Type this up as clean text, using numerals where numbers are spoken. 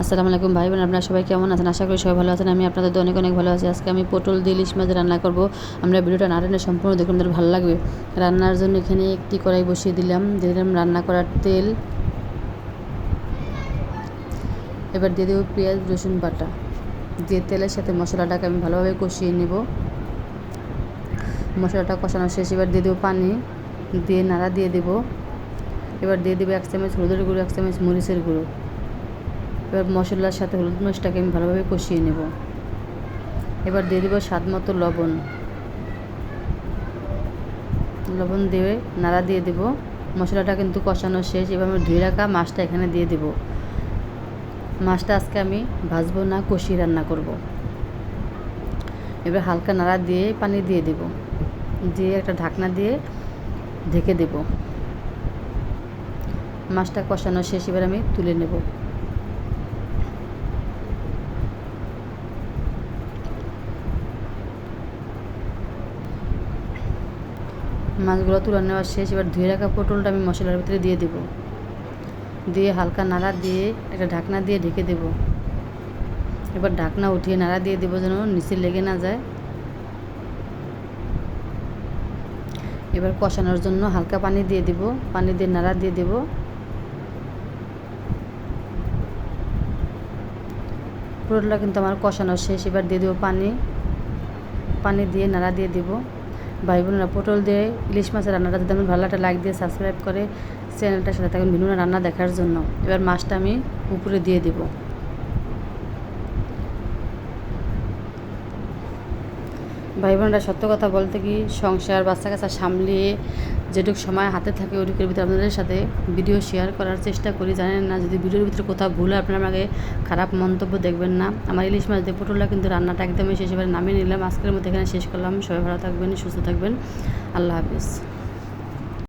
আসসালামু আলাইকুম ভাই বোন, আপনারা সবাই কেমন আছেন? আশা করি সবাই ভালো আছেন। আমি আপনাদের অনেক অনেক ভালো আছি। আজকে আমি পটল দিয়ে ইলিশ মাছ রান্না করব। আমরা ভিডিওটা না টেনে সম্পূর্ণ দেখুন, আমাদের ভালো লাগবে। রান্নার জন্য এখানে একটি কড়াই বসিয়ে দিলাম, দিলাম রান্না করার তেল। এবার দিয়ে দেবো পেঁয়াজ রসুন বাটা, দিয়ে তেলের সাথে মশলাটাকে আমি ভালোভাবে কষিয়ে নেব। মশলাটা কষানো শেষ, এবার দিয়ে দেবো পানি, দিয়ে নাড়া দিয়ে দেবো। এবার দিয়ে দেবো 1 চামচ হলুদের গুঁড়ো, 1 চামচ মরিচের গুঁড়ো। এবার মশলার সাথে হলুদ মরিচটাকে আমি ভালোভাবে কষিয়ে নেব। এবার দিয়ে দেবো স্বাদ মতো লবণ, লবণ দিয়ে নাড়া দিয়ে দেব। মশলাটা কিন্তু কষানো শেষ। এবার আমি ধুয়ে রাখা মাছটা এখানে দিয়ে দেব। মাছটা আজকে আমি ভাজবো না, কষিয়ে রান্না করব। এবার হালকা নাড়া দিয়ে পানি দিয়ে দেব, দিয়ে একটা ঢাকনা দিয়ে ঢেকে দেব। মাছটা কষানো শেষ, এবার আমি তুলে নেব। মাছগুলো তুলে নেওয়া শেষ। এবার ধুয়ে রাখা পটলটা আমি মশলার ভিতরে দিয়ে দেব, দিয়ে হালকা নাড়া দিয়ে একটা ঢাকনা দিয়ে ঢেকে দেব। এবার ঢাকনা উঠিয়ে নাড়া দিয়ে দেবো যেন নিচে লেগে না যায়। এবার কষানোর জন্য হালকা পানি দিয়ে দেব, পানি দিয়ে নাড়া দিয়ে দেব। পটলটা কিন্তু আমার কষানো শেষ। এবার দিয়ে দেবো পানি, পানি দিয়ে নাড়া দিয়ে দেব। ভাই বোনেরা, পটল দিয়ে ইলিশ মাছের রান্নাটা যদি আমি ভালো একটা লাইক দিয়ে সাবস্ক্রাইব করে চ্যানেলটার সাথে থাকুন বিভিন্ন রান্না দেখার জন্য। এবার মাছটা আমি উপরে দিয়ে দেব। ভাই বোনেরা, সত্য কথা বলতে কি, সংসার বাচ্চা কাচ্চা সামলিয়ে যেটুকু সময় হাতে থাকে ওটুকুর ভিতরে আপনাদের সাথে ভিডিও শেয়ার করার চেষ্টা করি। জানেন না, যদি ভিডিওর ভিতরে কোথাও ভুল হয় আপনারা আমাকে খারাপ মন্তব্য দেখবেন না। আমার ইলিশ মাছ দিয়ে পটলটা কিন্তু রান্নাটা একদমই শেষ। এবারে নামিয়ে নিলাম। আজকের মধ্যে এখানে শেষ করলাম। সবাই ভালো থাকবেন, সুস্থ থাকবেন। আল্লাহ হাফিজ।